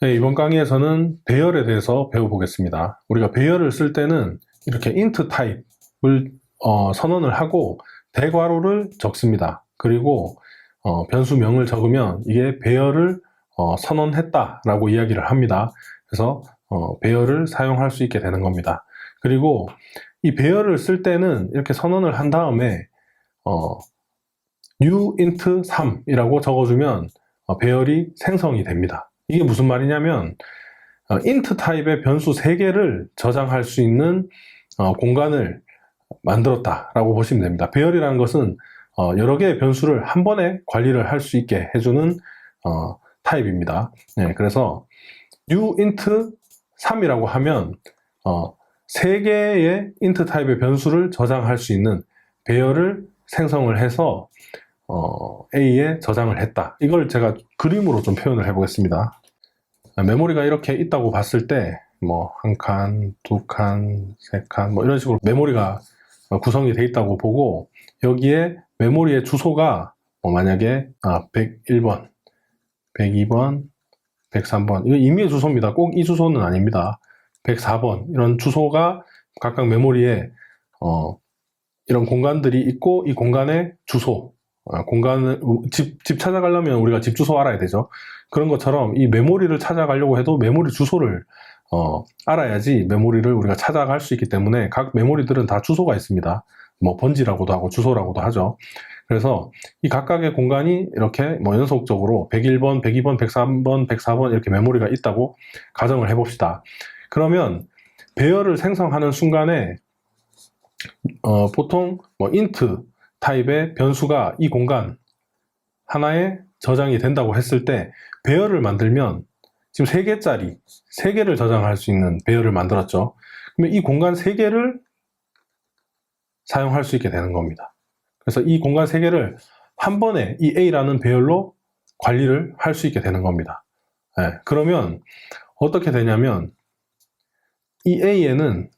네, 이번 강의에서는 배열에 대해서 배워보겠습니다. 우리가 배열을 쓸 때는 이렇게 int 타입을 선언을 하고 대괄호를 적습니다. 그리고 변수명을 적으면 이게 배열을 선언했다라고 이야기를 합니다. 그래서 배열을 사용할 수 있게 되는 겁니다. 그리고 이 배열을 쓸 때는 이렇게 선언을 한 다음에 new int 3이라고 적어주면 배열이 생성이 됩니다. 이게 무슨 말이냐면 int 타입의 변수 3개를 저장할 수 있는 공간을 만들었다라고 보시면 됩니다. 배열이라는 것은 여러 개의 변수를 한 번에 관리를 할 수 있게 해주는 타입입니다. 네, 그래서 new int 3이라고 하면 3개의 int 타입의 변수를 저장할 수 있는 배열을 생성을 해서 A에 저장을 했다. 이걸 제가 그림으로 좀 표현을 해보겠습니다. 메모리가 이렇게 있다고 봤을 때 뭐 한 칸, 두 칸, 세 칸 뭐 이런 식으로 메모리가 구성이 돼 있다고 보고 여기에 메모리의 주소가 만약에 101번, 102번, 103번 이거 임의의 주소입니다. 꼭 이 주소는 아닙니다. 104번 이런 주소가 각각 메모리에 이런 공간들이 있고 이 공간의 주소 공간을 집 찾아가려면 우리가 집 주소 알아야 되죠. 그런 것처럼 이 메모리를 찾아가려고 해도 메모리 주소를 알아야지 메모리를 우리가 찾아갈 수 있기 때문에 각 메모리들은 다 주소가 있습니다. 뭐 번지라고도 하고 주소라고도 하죠. 그래서 이 각각의 공간이 이렇게 연속적으로 101번, 102번, 103번, 104번 이렇게 메모리가 있다고 가정을 해봅시다. 그러면 배열을 생성하는 순간에 보통 int 타입의 변수가 이 공간 하나에 저장이 된다고 했을 때 배열을 만들면 지금 3개짜리 3개를 저장할 수 있는 배열을 만들었죠. 그러면 이 공간 3개를 사용할 수 있게 되는 겁니다. 그래서 이 공간 3개를 한 번에 이 A라는 배열로 관리를 할 수 있게 되는 겁니다. 네, 그러면 어떻게 되냐면 이 A에는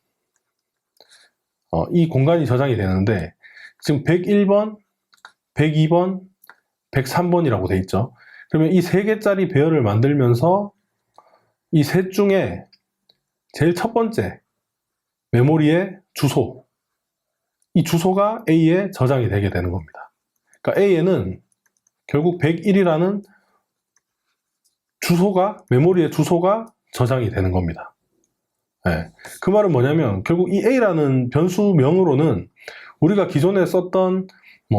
이 공간이 저장이 되는데 지금 101번, 102번, 103번이라고 돼 있죠. 그러면 이 3개짜리 배열을 만들면서 이 셋 중에 제일 첫 번째 메모리의 주소 이 주소가 A에 저장이 되게 되는 겁니다. 그러니까 A에는 결국 101이라는 주소가 메모리의 주소가 저장이 되는 겁니다. 네. 그 말은 뭐냐면 결국 이 A라는 변수명으로는 우리가 기존에 썼던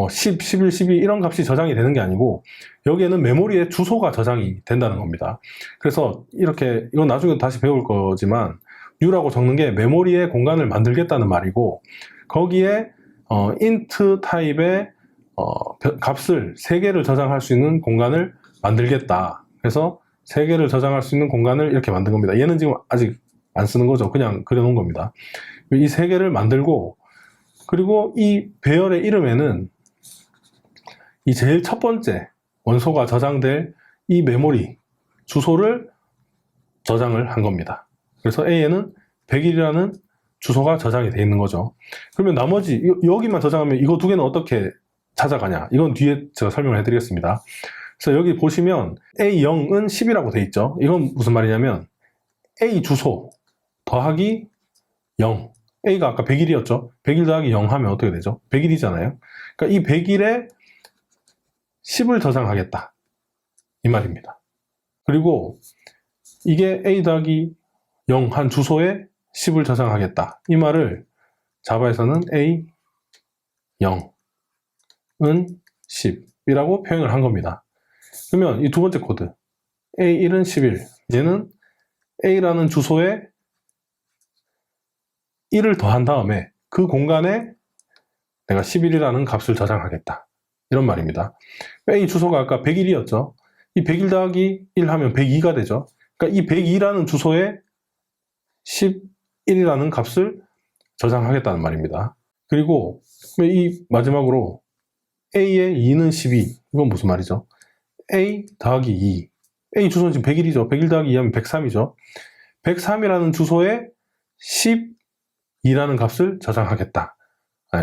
10, 11, 12 이런 값이 저장이 되는 게 아니고 여기에는 메모리의 주소가 저장이 된다는 겁니다. 그래서 이렇게 이건 나중에 다시 배울 거지만 new라고 적는 게 메모리의 공간을 만들겠다는 말이고 거기에 int 타입의 값을 3개를 저장할 수 있는 공간을 만들겠다. 그래서 3개를 저장할 수 있는 공간을 이렇게 만든 겁니다. 얘는 지금 아직 안 쓰는 거죠. 그냥 그려놓은 겁니다. 이 3개를 만들고 그리고 이 배열의 이름에는 이 제일 첫 번째 원소가 저장될 이 메모리 주소를 저장을 한 겁니다. 그래서 A에는 101이라는 주소가 저장이 되어 있는 거죠. 그러면 나머지 여기만 저장하면 이거 두 개는 어떻게 찾아가냐? 이건 뒤에 제가 설명을 해드리겠습니다. 그래서 여기 보시면 A0은 10이라고 되어 있죠. 이건 무슨 말이냐면 A 주소 더하기 0 A가 아까 101이었죠. 101 더하기 0 하면 어떻게 되죠? 101이잖아요. 그러니까 이 101에 10을 저장하겠다. 이 말입니다. 그리고 이게 A 더하기 0 한 주소에 10을 저장하겠다. 이 말을 자바에서는 A0은 10이라고 표현을 한 겁니다. 그러면 이 두 번째 코드 A1은 11 얘는 A라는 주소에 1을 더한 다음에 그 공간에 내가 11이라는 값을 저장하겠다. 이런 말입니다. A 주소가 아까 101이었죠. 이 101 더하기 1 하면 102가 되죠. 그러니까 이 102라는 주소에 11이라는 값을 저장하겠다는 말입니다. 그리고 이 마지막으로 A의 2는 12. 이건 무슨 말이죠? A 더하기 2. A 주소는 지금 101이죠. 101 더하기 2 하면 103이죠. 103이라는 주소에 12라는 값을 저장하겠다.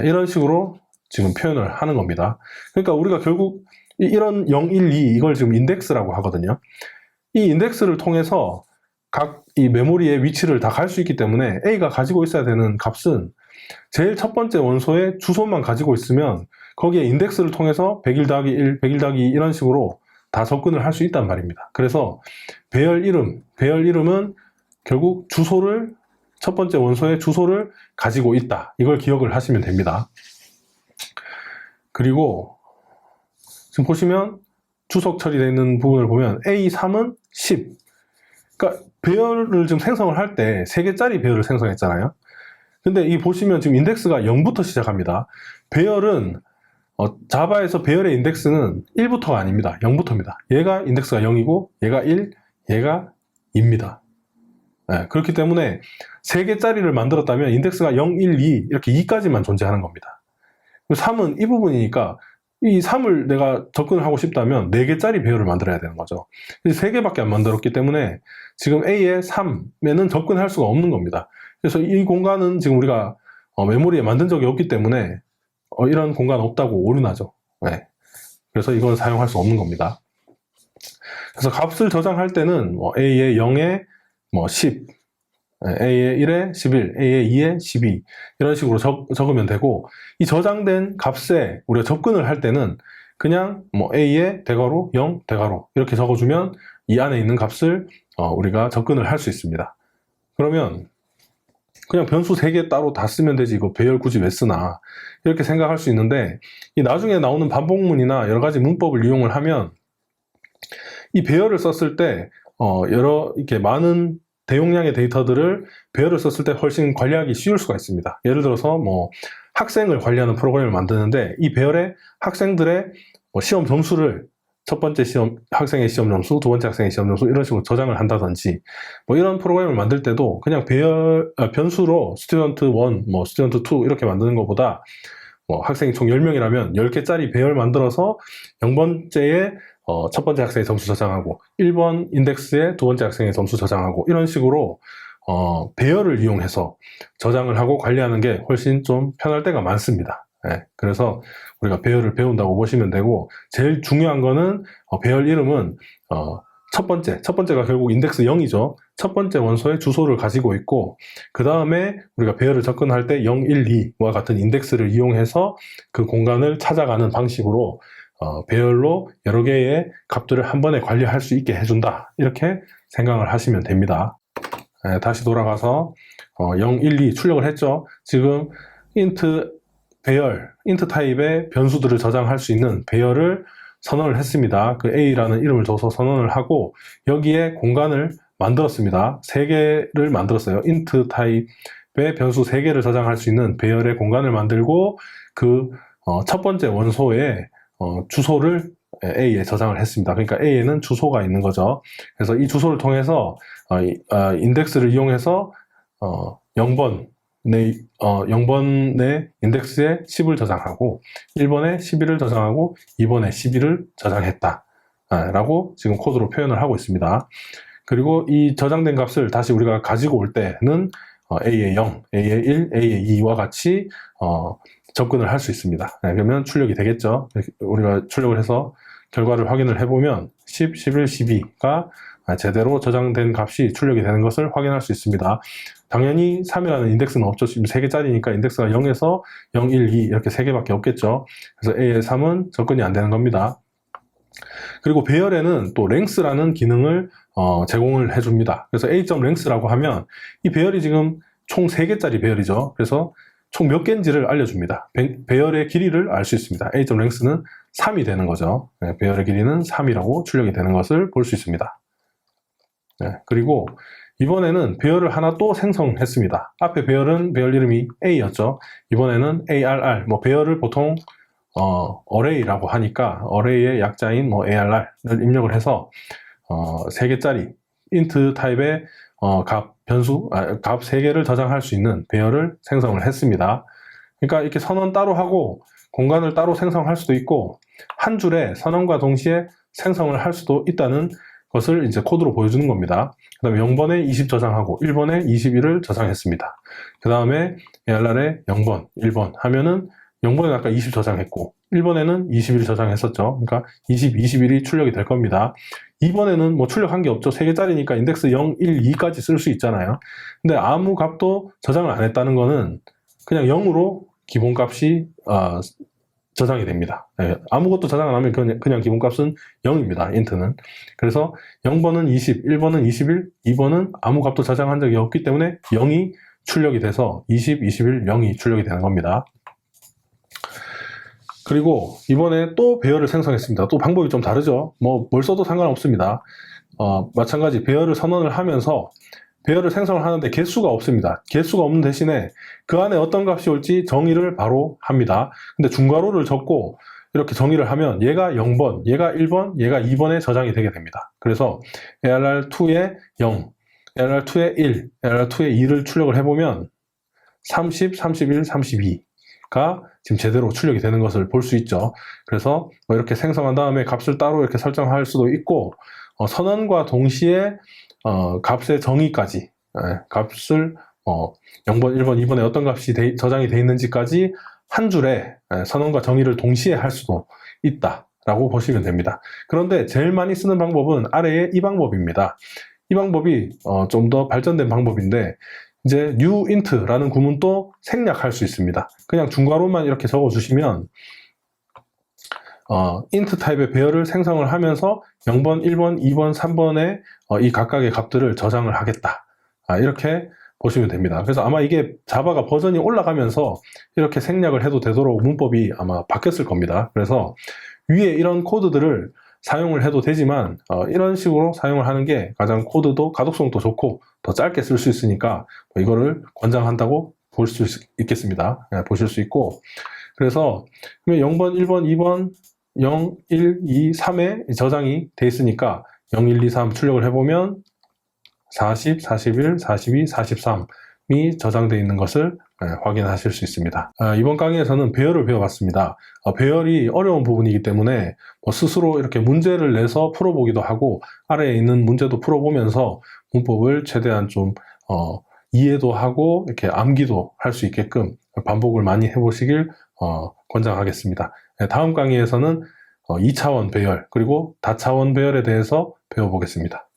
이런 식으로 지금 표현을 하는 겁니다. 그러니까 우리가 결국 이런 0, 1, 2 이걸 지금 인덱스라고 하거든요. 이 인덱스를 통해서 각 이 메모리의 위치를 다 갈 수 있기 때문에 A가 가지고 있어야 되는 값은 제일 첫 번째 원소의 주소만 가지고 있으면 거기에 인덱스를 통해서 101 더하기 1, 101 더하기 2 이런 식으로 다 접근을 할 수 있단 말입니다. 그래서 배열 이름은 결국 주소를, 첫 번째 원소의 주소를 가지고 있다. 이걸 기억을 하시면 됩니다. 그리고 지금 보시면 주석 처리되어 있는 부분을 보면 A3은 10. 그러니까 배열을 지금 생성을 할 때 3개짜리 배열을 생성했잖아요. 근데 이 보시면 지금 인덱스가 0부터 시작합니다. 배열은 자바에서 배열의 인덱스는 1부터가 아닙니다. 0부터입니다. 얘가 인덱스가 0이고 얘가 1, 얘가 2입니다. 네, 그렇기 때문에 3개짜리를 만들었다면 인덱스가 0, 1, 2 이렇게 2까지만 존재하는 겁니다. 3은 이 부분이니까 이 3을 내가 접근을 하고 싶다면 4개짜리 배열을 만들어야 되는 거죠. 3개밖에 안 만들었기 때문에 지금 A의 3에는 접근할 수가 없는 겁니다. 그래서 이 공간은 지금 우리가 메모리에 만든 적이 없기 때문에 이런 공간 없다고 오류나죠. 네. 그래서 이건 사용할 수 없는 겁니다. 그래서 값을 저장할 때는 A의 0에 10, A의 1에 11, A의 2에 12 이런 식으로 적으면 되고, 이 저장된 값에 우리가 접근을 할 때는 그냥 A의 대괄호 0 대괄호 이렇게 적어주면 이 안에 있는 값을 우리가 접근을 할 수 있습니다. 그러면 그냥 변수 3개 따로 다 쓰면 되지 이거 배열 굳이 왜 쓰나 이렇게 생각할 수 있는데, 이 나중에 나오는 반복문이나 여러 가지 문법을 이용을 하면 이 배열을 썼을 때 여러 이렇게 많은 대용량의 데이터들을 배열을 썼을 때 훨씬 관리하기 쉬울 수가 있습니다. 예를 들어서 학생을 관리하는 프로그램을 만드는데 이 배열에 학생들의 시험 점수를 첫 번째 학생의 시험 점수, 두 번째 학생의 시험 점수 이런 식으로 저장을 한다든지 이런 프로그램을 만들 때도 그냥 변수로 스튜던트 1, 스튜던트 2 이렇게 만드는 것보다 학생이 총 10명이라면 10개짜리 배열 만들어서 0번째에 첫 번째 학생의 점수 저장하고 1번 인덱스에 두 번째 학생의 점수 저장하고 이런 식으로 배열을 이용해서 저장을 하고 관리하는 게 훨씬 좀 편할 때가 많습니다. 네, 그래서 우리가 배열을 배운다고 보시면 되고, 제일 중요한 거는 배열 이름은 첫 번째가 결국 인덱스 0이죠. 첫 번째 원소의 주소를 가지고 있고, 그 다음에 우리가 배열을 접근할 때 0, 1, 2와 같은 인덱스를 이용해서 그 공간을 찾아가는 방식으로 배열로 여러 개의 값들을 한 번에 관리할 수 있게 해준다. 이렇게 생각을 하시면 됩니다. 네, 다시 돌아가서 0, 1, 2 출력을 했죠. 지금 인트 타입의 변수들을 저장할 수 있는 배열을 선언을 했습니다. 그 A라는 이름을 줘서 선언을 하고 여기에 공간을 만들었습니다. 3개를 만들었어요. int 타입의 변수 3개를 저장할 수 있는 배열의 공간을 만들고 그 첫 번째 원소의 주소를 A에 저장을 했습니다. 그러니까 A에는 주소가 있는 거죠. 그래서 이 주소를 통해서 인덱스를 이용해서 0번의 인덱스에 10을 저장하고 1번에 11을 저장하고 2번에 11을 저장했다 라고 지금 코드로 표현을 하고 있습니다. 그리고 이 저장된 값을 다시 우리가 가지고 올 때는 A의 0, A의 1, A의 2와 같이 접근을 할 수 있습니다. 그러면 출력이 되겠죠. 우리가 출력을 해서 결과를 확인을 해보면 10, 11, 12가 제대로 저장된 값이 출력이 되는 것을 확인할 수 있습니다. 당연히 3이라는 인덱스는 없죠. 지금 3개짜리니까 인덱스가 0에서 0, 1, 2 이렇게 3개밖에 없겠죠. 그래서 A의 3은 접근이 안 되는 겁니다. 그리고 배열에는 또 length라는 기능을 제공을 해줍니다. 그래서 A.length라고 하면 이 배열이 지금 총 3개짜리 배열이죠. 그래서 총 몇 개인지를 알려줍니다. 배열의 길이를 알 수 있습니다. A.length는 3이 되는 거죠. 배열의 길이는 3이라고 출력이 되는 것을 볼 수 있습니다. 그리고 이번에는 배열을 하나 또 생성했습니다. 앞에 배열 이름이 A였죠. 이번에는 ARR, 배열을 보통 array라고 하니까 array의 약자인 ARR을 입력을 해서 3개짜리 int 타입의 값 3개를 저장할 수 있는 배열을 생성을 했습니다. 그러니까 이렇게 선언 따로 하고 공간을 따로 생성할 수도 있고 한 줄에 선언과 동시에 생성을 할 수도 있다는 것을 이제 코드로 보여주는 겁니다. 그 다음에 0번에 20 저장하고 1번에 21을 저장했습니다. 그 다음에 ARR에 0번, 1번 하면은 0번에는 아까 20 저장했고 1번에는 21 저장했었죠. 그러니까 20, 21이 출력이 될 겁니다. 2번에는 뭐 출력한 게 없죠. 3개짜리니까 인덱스 0, 1, 2까지 쓸 수 있잖아요. 근데 아무 값도 저장을 안 했다는 거는 그냥 0으로 기본값이 저장이 됩니다. 예, 아무것도 저장 안 하면 그냥 기본값은 0입니다. 인트는. 그래서 0번은 20, 1번은 21, 2번은 아무 값도 저장한 적이 없기 때문에 0이 출력이 돼서 20, 21, 0이 출력이 되는 겁니다. 그리고 이번에 또 배열을 생성했습니다. 또 방법이 좀 다르죠. 뭐 뭘 써도 상관없습니다. 마찬가지 배열을 선언을 하면서 배열을 생성을 하는데 개수가 없습니다. 개수가 없는 대신에 그 안에 어떤 값이 올지 정의를 바로 합니다. 근데 중괄호를 적고 이렇게 정의를 하면 얘가 0번, 얘가 1번, 얘가 2번에 저장이 되게 됩니다. 그래서 ARR2에 0, ARR2에 1, ARR2에 2를 출력을 해보면 30, 31, 32가 지금 제대로 출력이 되는 것을 볼 수 있죠. 그래서 뭐 이렇게 생성한 다음에 값을 따로 이렇게 설정할 수도 있고 선언과 동시에 값의 정의까지 값을 0번, 1번, 2번에 어떤 값이 저장이 되어 있는지까지 한 줄에 선언과 정의를 동시에 할 수도 있다라고 보시면 됩니다. 그런데 제일 많이 쓰는 방법은 아래의 이 방법입니다. 이 방법이 좀 더 발전된 방법인데 이제 newint라는 구문도 생략할 수 있습니다. 그냥 중괄호만 이렇게 적어주시면 int 타입의 배열을 생성을 하면서 0번, 1번, 2번, 3번에 이 각각의 값들을 저장을 하겠다. 이렇게 보시면 됩니다. 그래서 아마 이게 자바가 버전이 올라가면서 이렇게 생략을 해도 되도록 문법이 아마 바뀌었을 겁니다. 그래서 위에 이런 코드들을 사용을 해도 되지만 이런 식으로 사용을 하는 게 가장 코드도 가독성도 좋고 더 짧게 쓸 수 있으니까 이거를 권장한다고 볼 수 있겠습니다. 보실 수 있고 그래서 0번, 1번, 2번 0, 1, 2, 3에 저장이 돼 있으니까 0, 1, 2, 3 출력을 해보면 40, 41, 42, 43이 저장되어 있는 것을 확인하실 수 있습니다. 이번 강의에서는 배열을 배워봤습니다. 배열이 어려운 부분이기 때문에 스스로 이렇게 문제를 내서 풀어보기도 하고 아래에 있는 문제도 풀어보면서 문법을 최대한 좀 이해도 하고 이렇게 암기도 할 수 있게끔 반복을 많이 해보시길 권장하겠습니다. 다음 강의에서는 2차원 배열 그리고 다차원 배열에 대해서 배워보겠습니다.